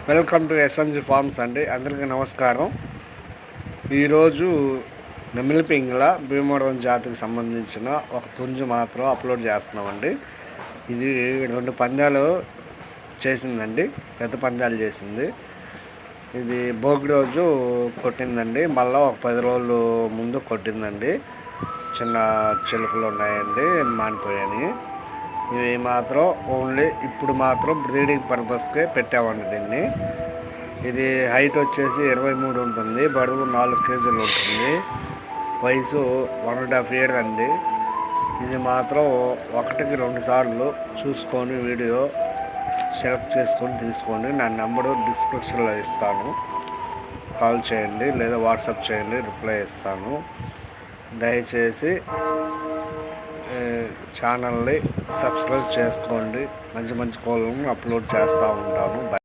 Welcome to SNG forms అండి. అందరికీ నమస్కారం. ఈరోజు నెమిలిపింగళ భీమవరం జాతికి సంబంధించిన ఒక పుంజు మాత్రం అప్లోడ్ చేస్తున్నామండి. ఇది 2 పందాలు చేసిందండి, పెద్ద పందాలు చేసింది. ఇది భోగి రోజు కొట్టిందండి, మళ్ళీ ఒక 10 రోజులు ముందు కొట్టిందండి. చిన్న చిలుకలు ఉన్నాయండి, మానిపోయాయి. ఇవి మాత్రం ఓన్లీ ఇప్పుడు మాత్రం బ్రీడింగ్ పర్పస్కే పెట్టామండి దీన్ని. ఇది హైట్ వచ్చేసి 23 ఉంటుంది, బరువు 4 కేజీలు ఉంటుంది, వయసు 1.5 year అండి. ఇది మాత్రం 1కి 2 సార్లు చూసుకొని వీడియో సెలెక్ట్ చేసుకొని తీసుకోండి. నా నెంబరు డిస్క్రిప్షన్లో ఇస్తాను, కాల్ చేయండి లేదా వాట్సాప్ చేయండి, రిప్లై ఇస్తాను. దయచేసి ఛానల్ని సబ్స్క్రైబ్ చేసుకోండి. మంచి కోళ్ళను అప్లోడ్ చేస్తూ ఉంటాను.